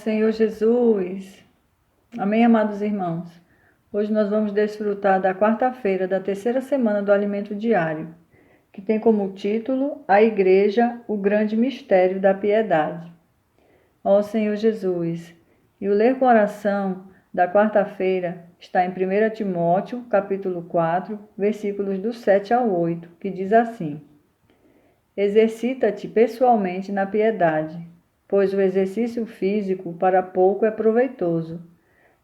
Senhor Jesus. Amém, amados irmãos. Hoje nós vamos desfrutar da quarta-feira da terceira semana do Alimento Diário, que tem como título A Igreja, o Grande Mistério da Piedade. Ó Senhor Jesus. E o ler com oração da quarta-feira está em 1 Timóteo, capítulo 4, versículos do 7 ao 8, que diz assim: Exercita-te pessoalmente na piedade, pois o exercício físico para pouco é proveitoso,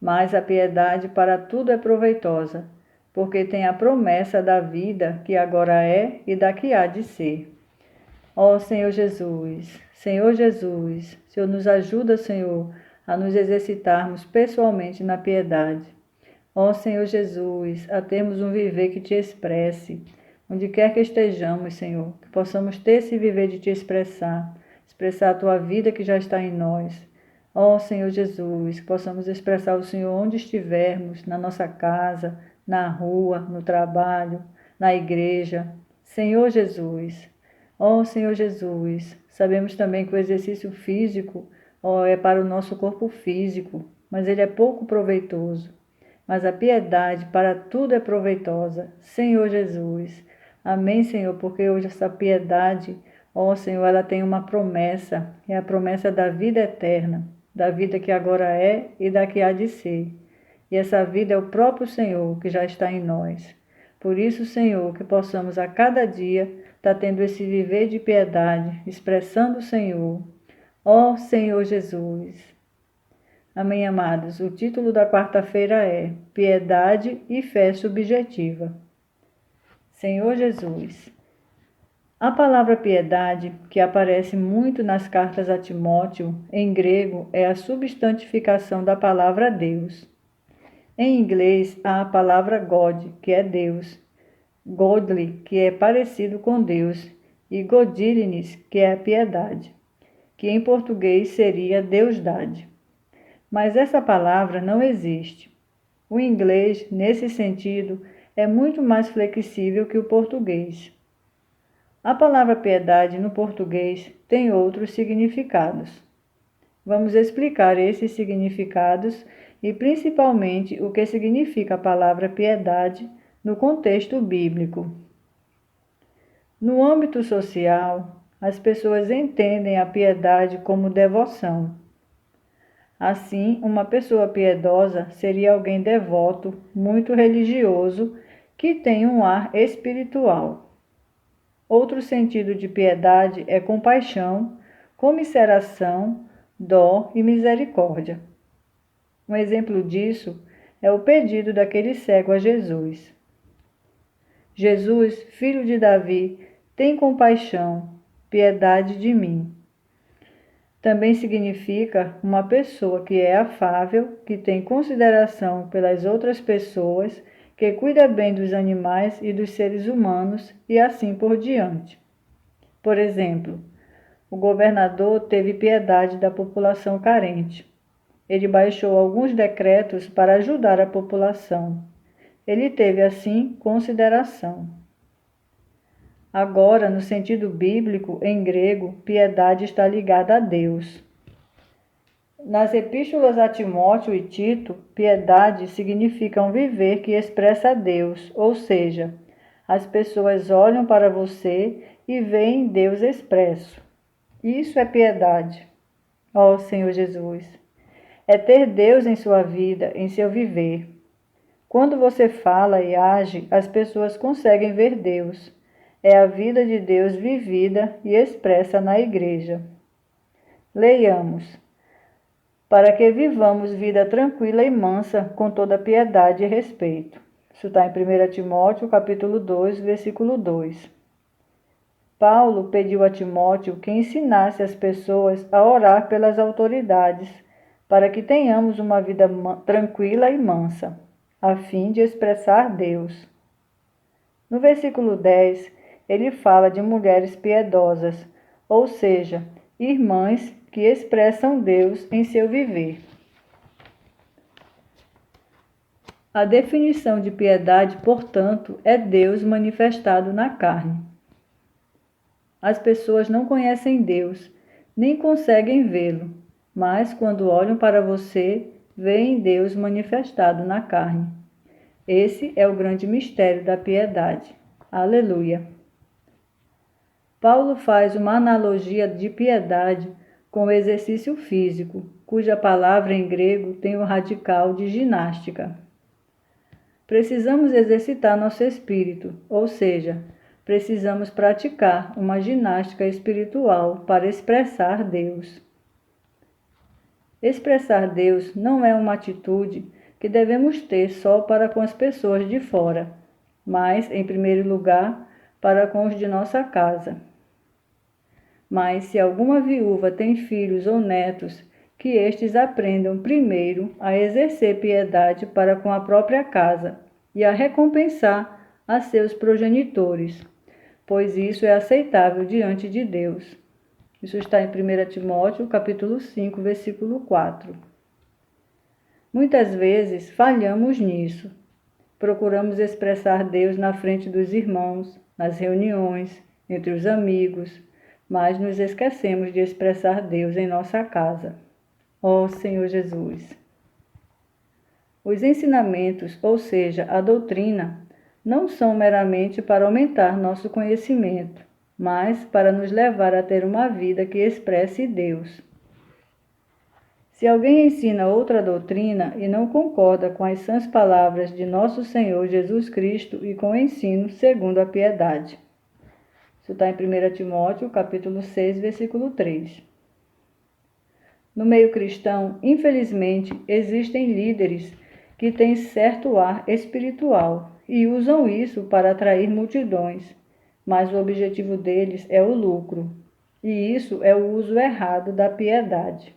mas a piedade para tudo é proveitosa, porque tem a promessa da vida que agora é e da que há de ser. Ó Senhor Jesus, Senhor nos ajuda, Senhor, a nos exercitarmos pessoalmente na piedade. Ó Senhor Jesus, a termos um viver que te expresse, onde quer que estejamos, Senhor, que possamos ter esse viver de te expressar a tua vida que já está em nós. Ó Senhor Jesus, que possamos expressar o Senhor onde estivermos, na nossa casa, na rua, no trabalho, na igreja. Senhor Jesus, ó Senhor Jesus, sabemos também que o exercício físico é para o nosso corpo físico, mas ele é pouco proveitoso. Mas a piedade para tudo é proveitosa. Senhor Jesus. Amém, Senhor, porque hoje essa piedade, ó Senhor, ela tem uma promessa, é a promessa da vida eterna, da vida que agora é e da que há de ser. E essa vida é o próprio Senhor que já está em nós. Por isso, Senhor, que possamos a cada dia estar tendo esse viver de piedade, expressando o Senhor. Ó Senhor Jesus. Amém, amados. O título da quarta-feira é Piedade e Fé Subjetiva. Senhor Jesus. A palavra piedade, que aparece muito nas cartas a Timóteo, em grego, é a substantificação da palavra Deus. Em inglês, há a palavra God, que é Deus, godly, que é parecido com Deus, e godliness, que é a piedade, que em português seria deusdade. Mas essa palavra não existe. O inglês, nesse sentido, é muito mais flexível que o português. A palavra piedade no português tem outros significados. Vamos explicar esses significados e principalmente o que significa a palavra piedade no contexto bíblico. No âmbito social, as pessoas entendem a piedade como devoção. Assim, uma pessoa piedosa seria alguém devoto, muito religioso, que tem um ar espiritual. Outro sentido de piedade é compaixão, comiseração, dó e misericórdia. Um exemplo disso é o pedido daquele cego a Jesus. Jesus, filho de Davi, tem compaixão, piedade de mim. Também significa uma pessoa que é afável, que tem consideração pelas outras pessoas, que cuida bem dos animais e dos seres humanos e assim por diante. Por exemplo, o governador teve piedade da população carente. Ele baixou alguns decretos para ajudar a população. Ele teve, assim, consideração. Agora, no sentido bíblico, em grego, piedade está ligada a Deus. Nas epístolas a Timóteo e Tito, piedade significa um viver que expressa a Deus, ou seja, as pessoas olham para você e veem Deus expresso. Isso é piedade. Ó Senhor Jesus. É ter Deus em sua vida, em seu viver. Quando você fala e age, as pessoas conseguem ver Deus. É a vida de Deus vivida e expressa na igreja. Leiamos. Para que vivamos vida tranquila e mansa, com toda piedade e respeito. Isso está em 1 Timóteo, capítulo 2, versículo 2. Paulo pediu a Timóteo que ensinasse as pessoas a orar pelas autoridades, para que tenhamos uma vida tranquila e mansa, a fim de expressar Deus. No versículo 10, ele fala de mulheres piedosas, ou seja, irmãs que expressam Deus em seu viver. A definição de piedade, portanto, é Deus manifestado na carne. As pessoas não conhecem Deus, nem conseguem vê-lo, mas quando olham para você, veem Deus manifestado na carne. Esse é o grande mistério da piedade. Aleluia! Paulo faz uma analogia de piedade com o exercício físico, cuja palavra em grego tem o radical de ginástica. Precisamos exercitar nosso espírito, ou seja, precisamos praticar uma ginástica espiritual para expressar Deus. Expressar Deus não é uma atitude que devemos ter só para com as pessoas de fora, mas, em primeiro lugar, para com os de nossa casa. Mas se alguma viúva tem filhos ou netos, que estes aprendam primeiro a exercer piedade para com a própria casa e a recompensar a seus progenitores, pois isso é aceitável diante de Deus. Isso está em 1 Timóteo, capítulo 5, versículo 4. Muitas vezes falhamos nisso. Procuramos expressar Deus na frente dos irmãos, nas reuniões, entre os amigos, mas nos esquecemos de expressar Deus em nossa casa. Ó Senhor Jesus! Os ensinamentos, ou seja, a doutrina, não são meramente para aumentar nosso conhecimento, mas para nos levar a ter uma vida que expresse Deus. Se alguém ensina outra doutrina e não concorda com as sãs palavras de nosso Senhor Jesus Cristo e com o ensino segundo a piedade. Isso está em 1 Timóteo, capítulo 6, versículo 3. No meio cristão, infelizmente, existem líderes que têm certo ar espiritual e usam isso para atrair multidões, mas o objetivo deles é o lucro, e isso é o uso errado da piedade.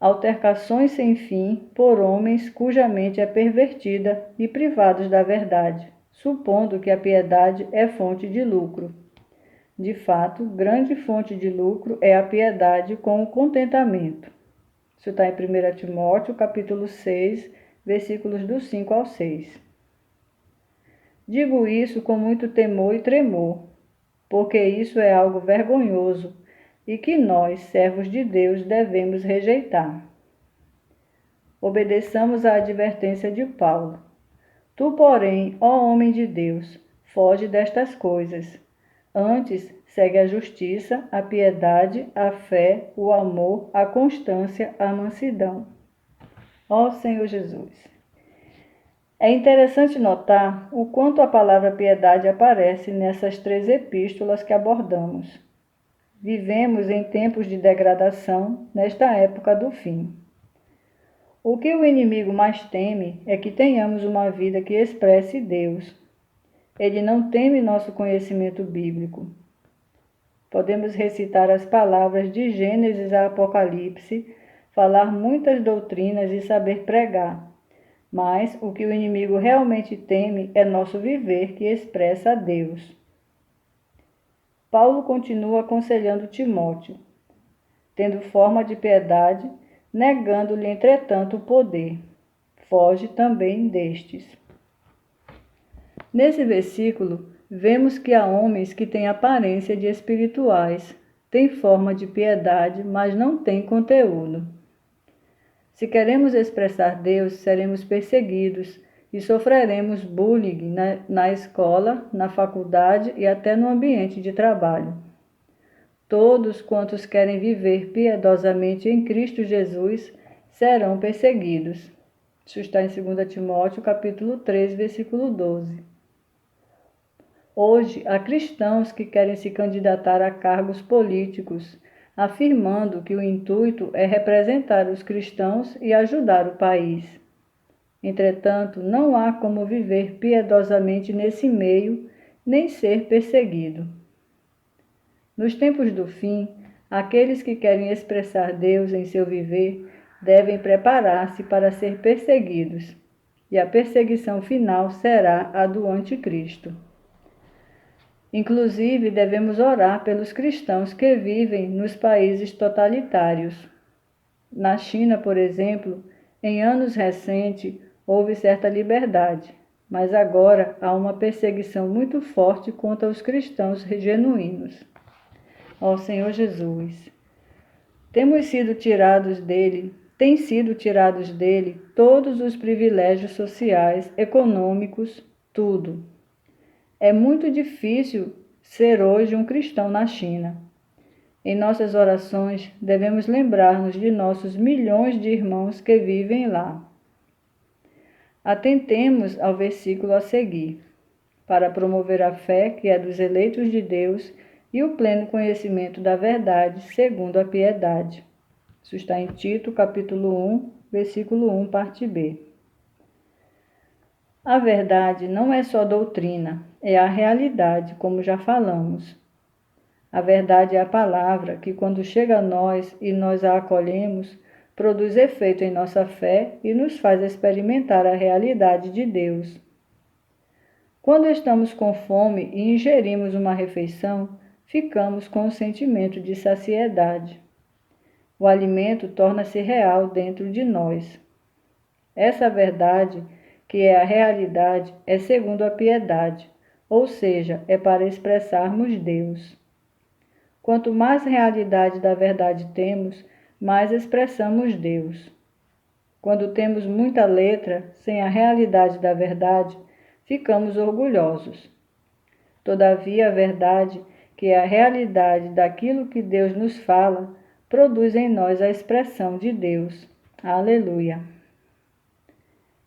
Altercações sem fim por homens cuja mente é pervertida e privados da verdade, supondo que a piedade é fonte de lucro. De fato, grande fonte de lucro é a piedade com o contentamento. Isso está em 1 Timóteo, capítulo 6, versículos do 5 ao 6. Digo isso com muito temor e tremor, porque isso é algo vergonhoso e que nós, servos de Deus, devemos rejeitar. Obedeçamos à advertência de Paulo. Tu, porém, ó homem de Deus, foge destas coisas. Antes, segue a justiça, a piedade, a fé, o amor, a constância, a mansidão. Ó Senhor Jesus! É interessante notar o quanto a palavra piedade aparece nessas 3 epístolas que abordamos. Vivemos em tempos de degradação, nesta época do fim. O que o inimigo mais teme é que tenhamos uma vida que expresse Deus. Ele não teme nosso conhecimento bíblico. Podemos recitar as palavras de Gênesis a Apocalipse, falar muitas doutrinas e saber pregar. Mas o que o inimigo realmente teme é nosso viver que expressa a Deus. Paulo continua aconselhando Timóteo, tendo forma de piedade, negando-lhe, entretanto, o poder. Foge também destes. Nesse versículo, vemos que há homens que têm aparência de espirituais, têm forma de piedade, mas não têm conteúdo. Se queremos expressar Deus, seremos perseguidos e sofreremos bullying na escola, na faculdade e até no ambiente de trabalho. Todos quantos querem viver piedosamente em Cristo Jesus serão perseguidos. Isso está em 2 Timóteo, capítulo 3, versículo 12. Hoje, há cristãos que querem se candidatar a cargos políticos, afirmando que o intuito é representar os cristãos e ajudar o país. Entretanto, não há como viver piedosamente nesse meio, nem ser perseguido. Nos tempos do fim, aqueles que querem expressar Deus em seu viver devem preparar-se para ser perseguidos, e a perseguição final será a do anticristo. Inclusive, devemos orar pelos cristãos que vivem nos países totalitários. Na China, por exemplo, em anos recentes, houve certa liberdade, mas agora há uma perseguição muito forte contra os cristãos genuínos. Ó Senhor Jesus! Têm sido tirados dele todos os privilégios sociais, econômicos, tudo. É muito difícil ser hoje um cristão na China. Em nossas orações, devemos lembrar-nos de nossos milhões de irmãos que vivem lá. Atentemos ao versículo a seguir, para promover a fé que é dos eleitos de Deus e o pleno conhecimento da verdade, segundo a piedade. Isso está em Tito, capítulo 1, versículo 1, parte B. A verdade não é só doutrina, é a realidade, como já falamos. A verdade é a palavra que, quando chega a nós e nós a acolhemos, produz efeito em nossa fé e nos faz experimentar a realidade de Deus. Quando estamos com fome e ingerimos uma refeição, ficamos com o sentimento de saciedade. O alimento torna-se real dentro de nós. Essa verdade, que é a realidade, é segundo a piedade, ou seja, é para expressarmos Deus. Quanto mais realidade da verdade temos, mais expressamos Deus. Quando temos muita letra, sem a realidade da verdade, ficamos orgulhosos. Todavia, a verdade, que é a realidade daquilo que Deus nos fala, produz em nós a expressão de Deus. Aleluia!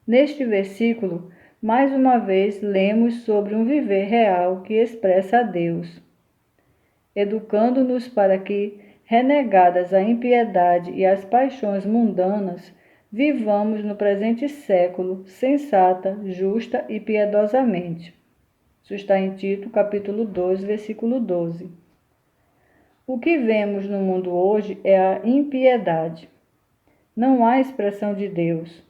Neste versículo, mais uma vez, lemos sobre um viver real que expressa a Deus, educando-nos para que, renegadas a impiedade e as paixões mundanas, vivamos no presente século sensata, justa e piedosamente. Isso está em Tito, capítulo 2, versículo 12. O que vemos no mundo hoje é a impiedade. Não há expressão de Deus.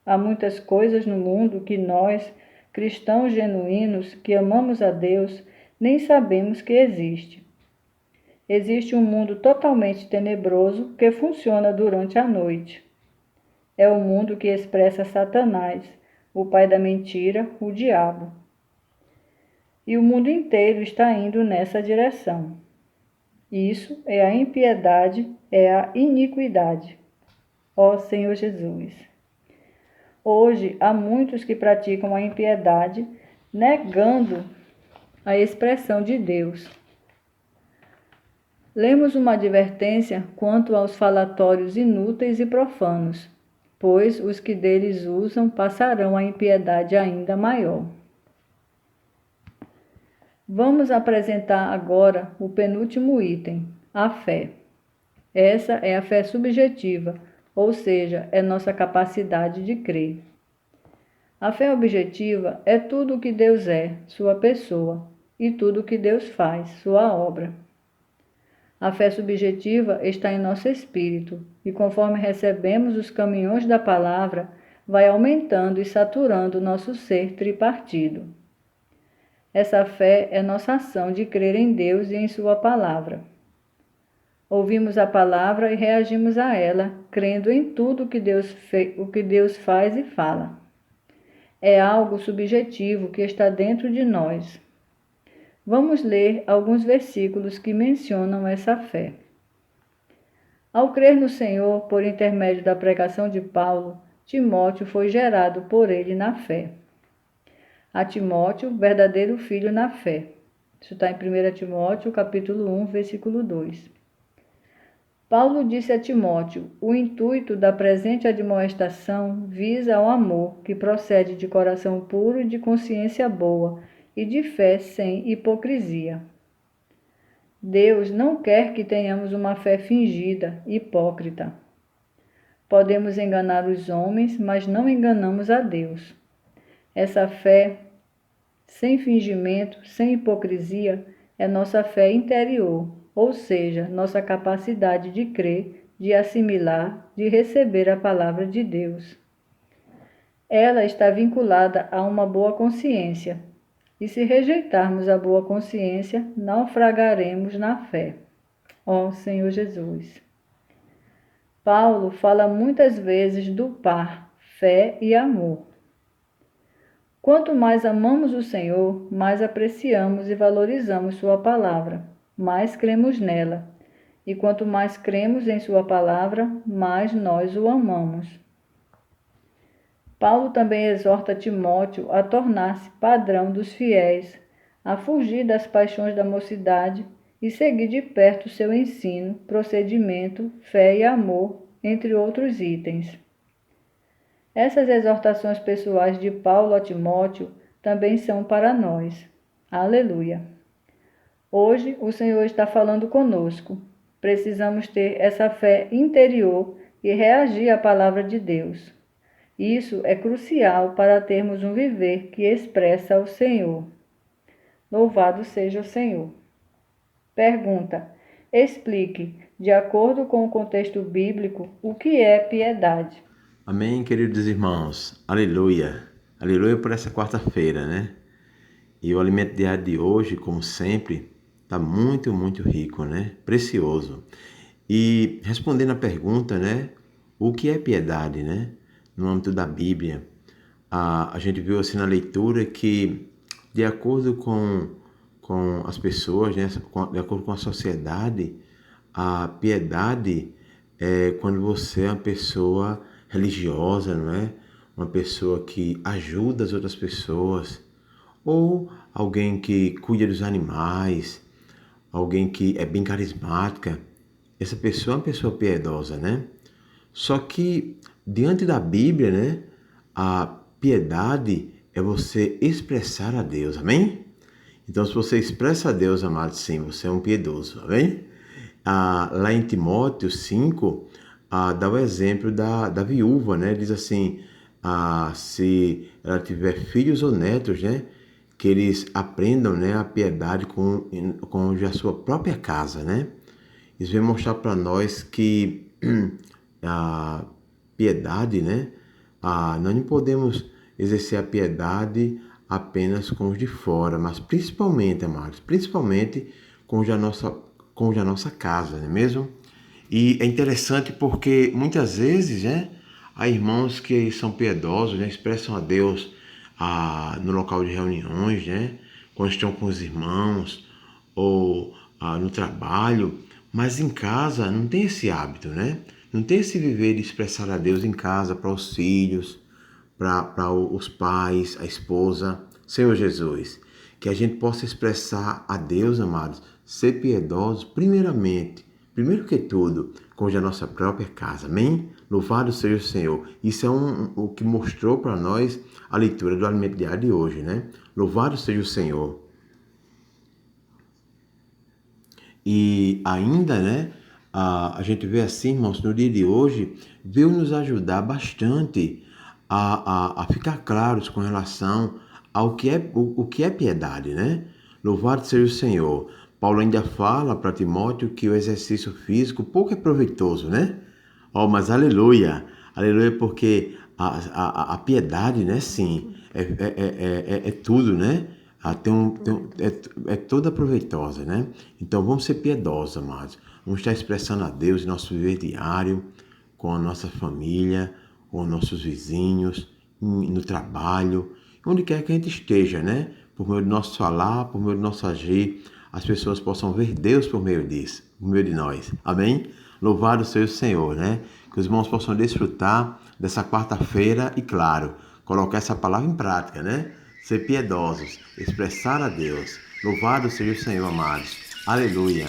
Há muitas coisas no mundo que nós, cristãos genuínos, que amamos a Deus, nem sabemos que existe. Existe um mundo totalmente tenebroso que funciona durante a noite. É o mundo que expressa Satanás, o pai da mentira, o diabo. E o mundo inteiro está indo nessa direção. Isso é a impiedade, é a iniquidade. Ó Senhor Jesus! Hoje há muitos que praticam a impiedade, negando a expressão de Deus. Lemos uma advertência quanto aos falatórios inúteis e profanos, pois os que deles usam passarão a impiedade ainda maior. Vamos apresentar agora o penúltimo item, a fé. Essa é a fé subjetiva, ou seja, é nossa capacidade de crer. A fé objetiva é tudo o que Deus é, sua pessoa, e tudo o que Deus faz, sua obra. A fé subjetiva está em nosso espírito, e conforme recebemos os caminhões da palavra, vai aumentando e saturando nosso ser tripartido. Essa fé é nossa ação de crer em Deus e em sua palavra. Ouvimos a palavra e reagimos a ela, crendo em tudo o que Deus faz e fala. É algo subjetivo que está dentro de nós. Vamos ler alguns versículos que mencionam essa fé. Ao crer no Senhor, por intermédio da pregação de Paulo, Timóteo foi gerado por ele na fé. A Timóteo, verdadeiro filho na fé. Isso está em 1 Timóteo, capítulo 1, versículo 2. Paulo disse a Timóteo: o intuito da presente admoestação visa ao amor, que procede de coração puro e de consciência boa, e de fé sem hipocrisia. Deus não quer que tenhamos uma fé fingida, hipócrita. Podemos enganar os homens, mas não enganamos a Deus. Essa fé, sem fingimento, sem hipocrisia, é nossa fé interior, ou seja, nossa capacidade de crer, de assimilar, de receber a palavra de Deus. Ela está vinculada a uma boa consciência, e se rejeitarmos a boa consciência, naufragaremos na fé. Ó Senhor Jesus! Paulo fala muitas vezes do par, fé e amor. Quanto mais amamos o Senhor, mais apreciamos e valorizamos sua palavra, mais cremos nela, e quanto mais cremos em sua palavra, mais nós o amamos. Paulo também exorta Timóteo a tornar-se padrão dos fiéis, a fugir das paixões da mocidade e seguir de perto seu ensino, procedimento, fé e amor, entre outros itens. Essas exortações pessoais de Paulo a Timóteo também são para nós. Aleluia! Hoje o Senhor está falando conosco. Precisamos ter essa fé interior e reagir à palavra de Deus. Isso é crucial para termos um viver que expressa o Senhor. Louvado seja o Senhor. Pergunta: explique, de acordo com o contexto bíblico, o que é piedade. Amém, queridos irmãos. Aleluia. Aleluia por essa quarta-feira, né? E o alimento diário de hoje, como sempre, está muito, muito rico, né? Precioso. E respondendo a pergunta, né? O que é piedade, né? No âmbito da Bíblia, a gente viu assim na leitura que, de acordo com as pessoas, né? De acordo com a sociedade, a piedade é quando você é uma pessoa religiosa, não é? Uma pessoa que ajuda as outras pessoas, ou alguém que cuida dos animais, alguém que é bem carismática. Essa pessoa é uma pessoa piedosa, né? Só que diante da Bíblia, né, a piedade é você expressar a Deus, amém? Então, se você expressa a Deus, amado, sim, você é um piedoso, amém? Lá em Timóteo 5, dá o exemplo da viúva, né? Diz assim, se ela tiver filhos ou netos, né? Que eles aprendam, né, a piedade com a sua própria casa, né? Isso vem mostrar para nós que a piedade, né? Nós não podemos exercer a piedade apenas com os de fora, mas principalmente, amados, principalmente com os da nossa casa, não é mesmo? E é interessante porque muitas vezes, né, há irmãos que são piedosos, né, expressam a Deus no local de reuniões, né, quando estão com os irmãos ou no trabalho, mas em casa não tem esse hábito, né? Não tem esse viver de expressar a Deus em casa para os filhos, para os pais, a esposa. Senhor Jesus, que a gente possa expressar a Deus, amados, ser piedosos, primeiro que tudo, com a nossa própria casa. Amém? Louvado seja o Senhor. Isso é o que mostrou para nós a leitura do alimento diário de hoje, né? Louvado seja o Senhor. E ainda, né, a gente vê assim, irmãos, no dia de hoje, veio nos ajudar bastante a ficar claros com relação ao que é, o que é piedade, né? Louvado seja o Senhor. Paulo ainda fala para Timóteo que o exercício físico pouco é proveitoso, né? Oh, mas aleluia, aleluia, porque a piedade, né, sim, é tudo, né? É toda proveitosa, né? Então vamos ser piedosos, amados. Vamos estar expressando a Deus em nosso viver diário, com a nossa família, com os nossos vizinhos, no trabalho, onde quer que a gente esteja, né? Por meio do nosso falar, por meio do nosso agir, as pessoas possam ver Deus por meio disso, por meio de nós. Amém? Louvado seja o Senhor, né? Que os irmãos possam desfrutar dessa quarta-feira e, claro, colocar essa palavra em prática, né? Ser piedosos, expressar a Deus. Louvado seja o Senhor, amados. Aleluia.